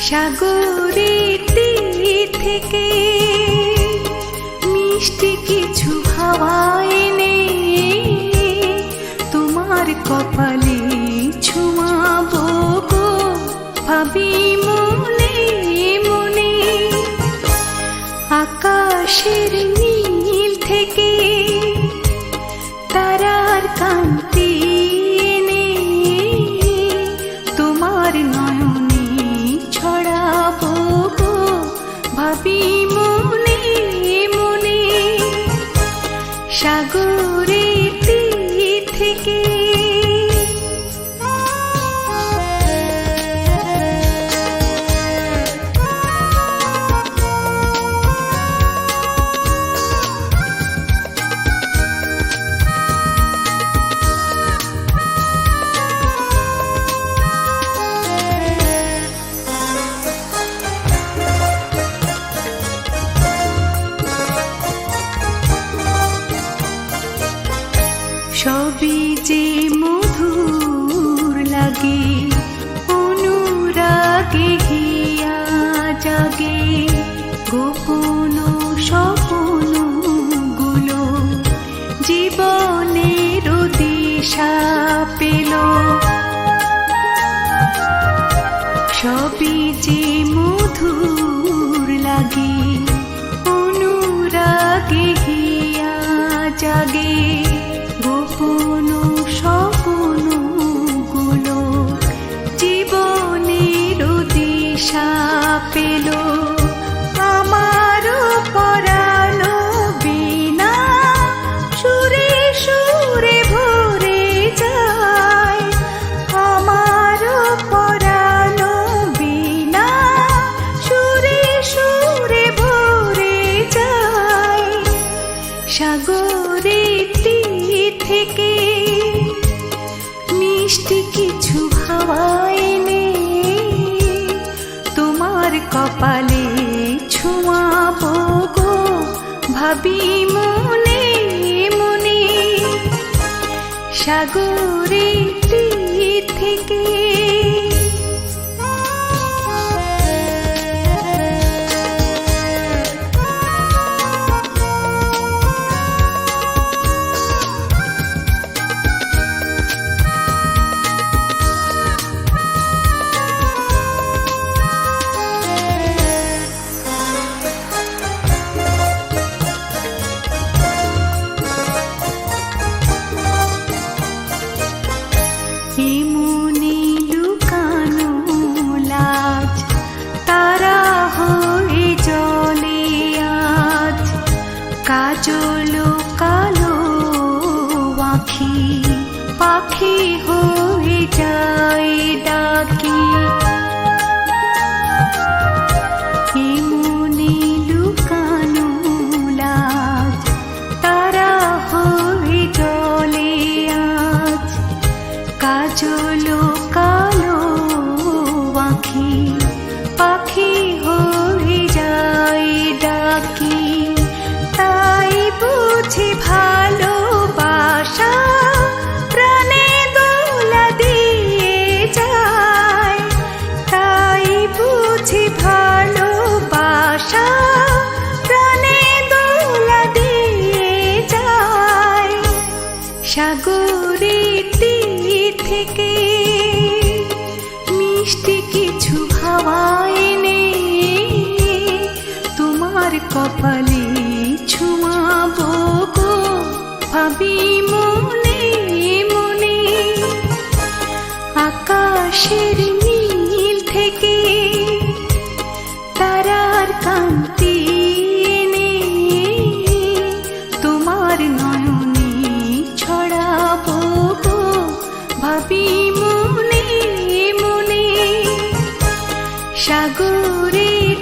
সাগরের তীর থেকে মিষ্টি কিছু হাওয়া এনে তোমার কপালে ছোঁয়াবো গো, ভাবি মনে মনে। আকাশের নীল থেকে তারার কান্তি এনে তোমার নয়নে ছড়াবো গো, ভাবি মনে মনে। সাগরের তীর থেকে সবই যে মধুর লাগে, অনুরাগে হিয়া জাগে, গোপন স্বপ্ন গুলো জীবনের দিশা পেল। সবই যে মধুর লাগে, অনুরাগে হিয়া জাগে, গোপন স্বপ্ন গুলো জীবনের দিশা পেল। আমার পরানো বিনা সুরে সুরে ভরে যায়, আমার পরানো বিনা সুরে সুরে ভরে যায়। সাগরের তীর থেকে মিষ্টি কিছু হাওয়া এনে তোমার কপালে ছোঁয়াবো গো, ভাবি মনে মনে। সাগরের তীর থেকে মনে লুকানো লাজ তারা হয়ে জলে আজ, কাজল কালো আঁখি পাখি হয়ে যায় ডাকি। মনে লুকানো লাজ তারা হয়ে জলে আজ, কাজল কালো আঁখি পাখি হয়ে যায় ডাকি। তাই বুঝি ভালোবাসা প্রাণে দোলা দিয়ে যায়, তাই বুঝি ভালোবাসা প্রাণে দোলা দিয়ে যায়। সাগরের তীর থেকে মিষ্টি কিছু হাওয়া এনে তোমার কপালে ছোঁয়াবো গো, ভাবি মনে মনে। আকাশের নীল থেকে তারার কান্তি এনে তোমার নয়নে ছড়াবো গো, ভাবি মনে মনে। সাগরের